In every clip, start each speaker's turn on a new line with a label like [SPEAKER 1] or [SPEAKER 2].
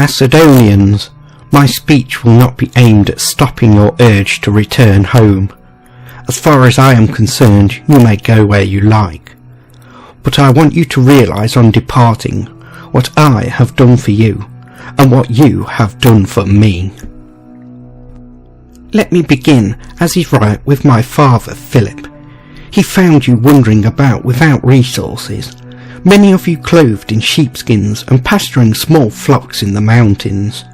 [SPEAKER 1] Macedonians, my speech will not be aimed at stopping your urge to return home. As far as I am concerned, you may go where you like. But I want you to realise on departing what I have done for you, and what you have done for me. Let me begin, as is right, with my father Philip. He found you wandering about without resources, many of you clothed in sheepskins and pasturing small flocks in the mountains,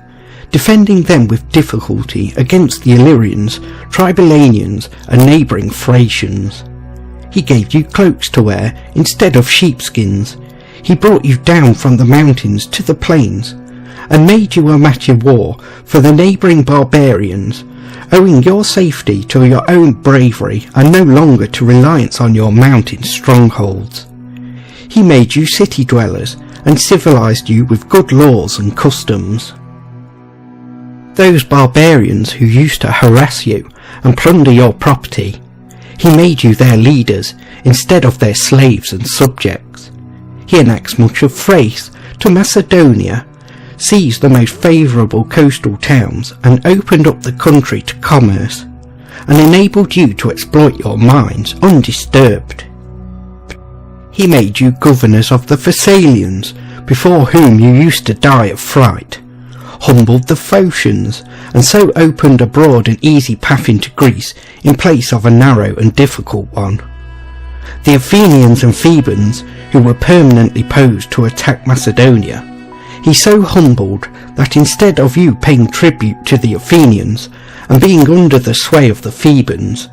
[SPEAKER 1] defending them with difficulty against the Illyrians, Tribalanians and neighbouring Thracians. He gave you cloaks to wear instead of sheepskins. He brought you down from the mountains to the plains, and made you a match in war for the neighbouring barbarians, owing your safety to your own bravery and no longer to reliance on your mountain strongholds. He made you city dwellers and civilised you with good laws and customs. Those barbarians who used to harass you and plunder your property, he made you their leaders instead of their slaves and subjects. He annexed much of Thrace to Macedonia, seized the most favourable coastal towns and opened up the country to commerce, and enabled you to exploit your mines undisturbed. He made you governors of the Thessalians, before whom you used to die of fright, humbled the Phocians, and so opened a broad and easy path into Greece in place of a narrow and difficult one. The Athenians and Thebans, who were permanently posed to attack Macedonia, he so humbled that instead of you paying tribute to the Athenians and being under the sway of the Thebans,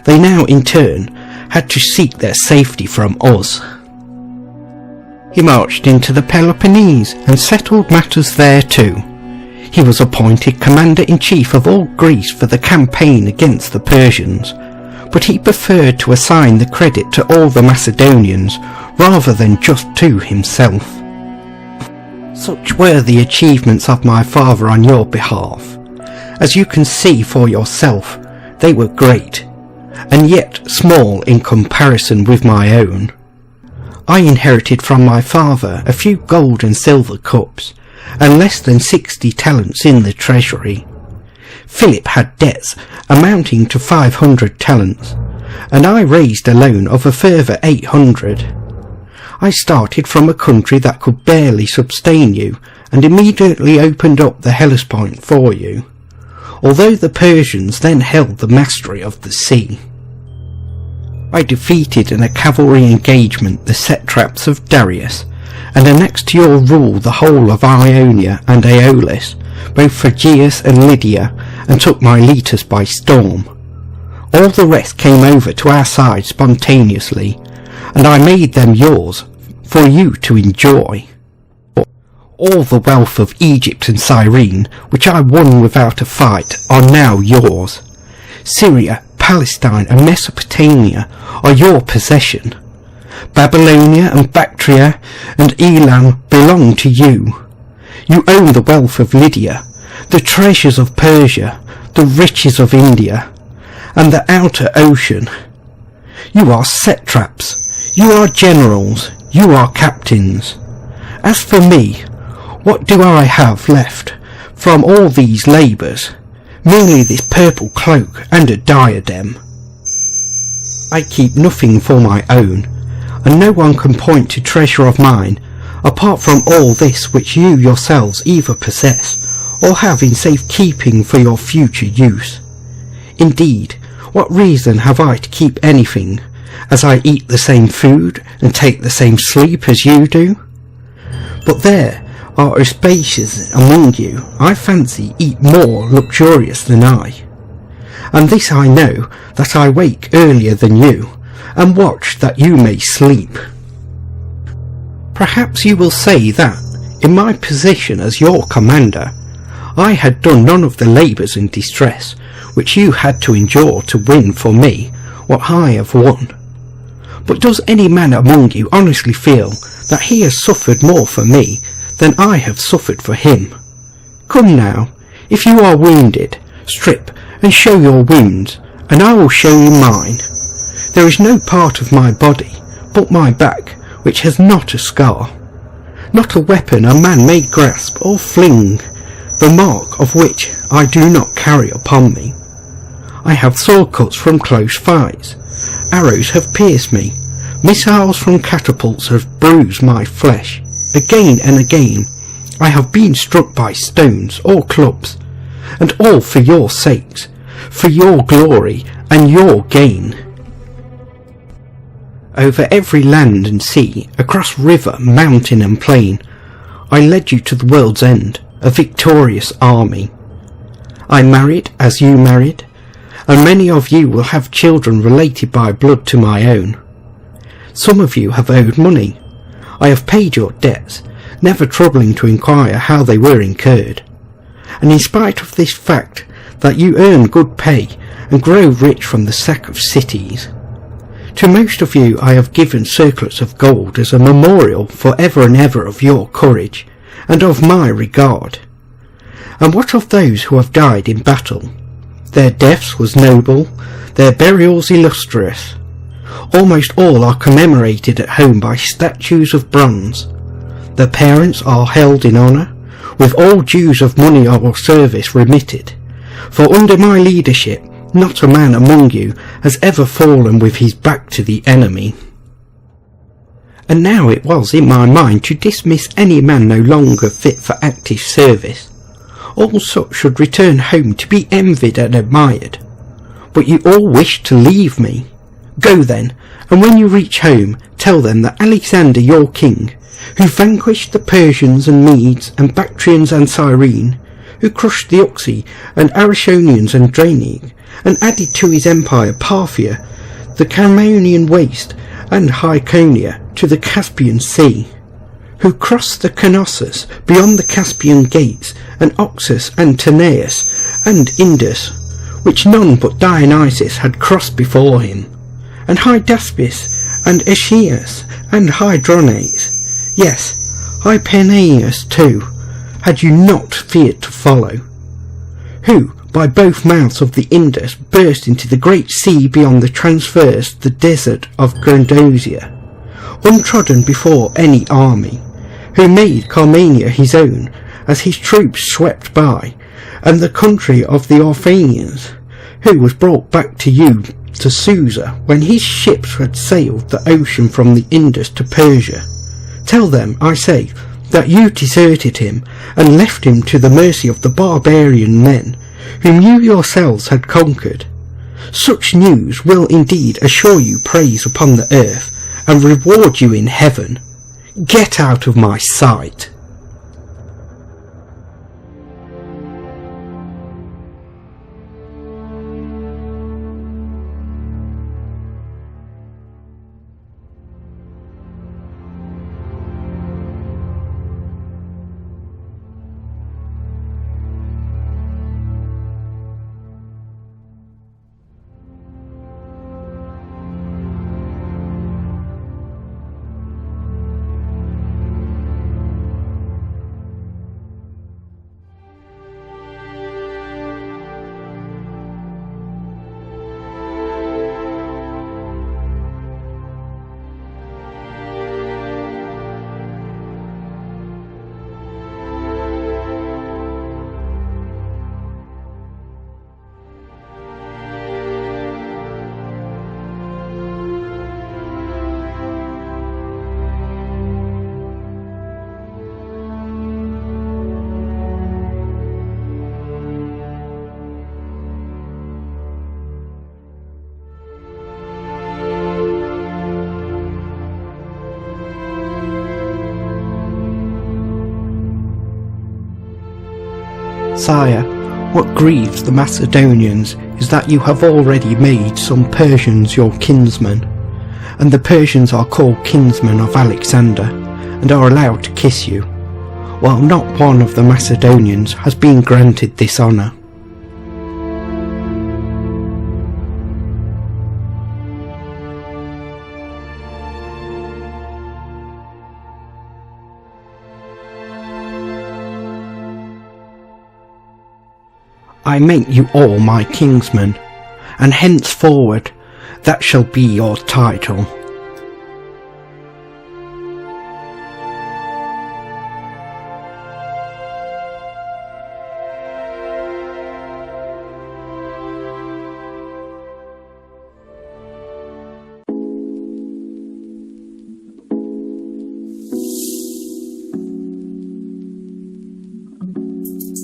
[SPEAKER 1] they now in turn had to seek their safety from us. He marched into the Peloponnese and settled matters there too. He was appointed commander-in-chief of all Greece for the campaign against the Persians, but he preferred to assign the credit to all the Macedonians rather than just to himself. Such were the achievements of my father on your behalf. As you can see for yourself, they were great, and yet small in comparison with my own. I inherited from my father a few gold and silver cups, and less than 60 talents in the treasury. Philip had debts amounting to 500 talents, and I raised a loan of a further 800. I started from a country that could barely sustain you, and immediately opened up the Hellespont for you, although the Persians then held the mastery of the sea. I defeated in a cavalry engagement the satraps of Darius, and annexed to your rule the whole of Ionia and Aeolis, both Phrygias and Lydia, and took Miletus by storm. All the rest came over to our side spontaneously, and I made them yours for you to enjoy. All the wealth of Egypt and Cyrene, which I won without a fight, are now yours. Syria, Palestine and Mesopotamia are your possession. Babylonia and Bactria and Elam belong to you. You own the wealth of Lydia, the treasures of Persia, the riches of India, and the outer ocean. You are satraps, you are generals, you are captains. As for me, what do I have left from all these labours? Merely this purple cloak and a diadem. I keep nothing for my own, and no one can point to treasure of mine, apart from all this which you yourselves either possess, or have in safe keeping for your future use. Indeed, what reason have I to keep anything, as I eat the same food and take the same sleep as you do? But there are Anabasis among you, I fancy, eat more luxurious than I. And this I know, that I wake earlier than you, and watch that you may sleep. Perhaps you will say that, in my position as your commander, I had done none of the labours and distress which you had to endure to win for me what I have won. But does any man among you honestly feel that he has suffered more for me than I have suffered for him? Come now, if you are wounded, strip and show your wounds, and I will show you mine. There is no part of my body but my back which has not a scar. not a weapon a man may grasp or fling, the mark of which I do not carry upon me. I have sword cuts from close fights, arrows have pierced me, missiles from catapults have bruised my flesh. Again and again I have been struck by stones or clubs, and all for your sakes, for your glory and your gain. Over every land and sea, across river, mountain and plain, I led you to the world's end, a victorious army. I married as you married, and many of you will have children related by blood to my own. Some of you have owed money. I have paid your debts, never troubling to inquire how they were incurred. And in spite of this fact that you earn good pay and grow rich from the sack of cities, to most of you I have given circlets of gold as a memorial for ever and ever of your courage and of my regard. And what of those who have died in battle? Their deaths was noble, their burials illustrious. Almost all are commemorated at home by statues of bronze. Their parents are held in honour, with all dues of money or service remitted, for under my leadership not a man among you has ever fallen with his back to the enemy. And now it was in my mind to dismiss any man no longer fit for active service. All such should return home to be envied and admired. But you all wish to leave me. Go then, and when you reach home, tell them that Alexander your king, who vanquished the Persians and Medes and Bactrians and Cyrene, who crushed the Uxi and Arachonians and Draenei, and added to his empire Parthia, the Caramanian waste, and Hyconia to the Caspian Sea, who crossed the Knossos beyond the Caspian gates, and Oxus and Tanais and Indus, which none but Dionysus had crossed before him, and Hydaspes and Aeschines and Hydronates, yes, Hypenaeus too, had you not feared to follow, who by both mouths of the Indus burst into the great sea beyond the transverse the desert of Grandosia, untrodden before any army, who made Carmania his own as his troops swept by, and the country of the Orphanians, who was brought back to you to Susa when his ships had sailed the ocean from the Indus to Persia. Tell them, I say, that you deserted him and left him to the mercy of the barbarian men whom you yourselves had conquered. Such news will indeed assure you praise upon the earth and reward you in heaven. Get out of my sight. Sire, what grieves the Macedonians is that you have already made some Persians your kinsmen, and the Persians are called kinsmen of Alexander, and are allowed to kiss you, while not one of the Macedonians has been granted this honour. I make you all my kinsmen, and henceforward that shall be your title.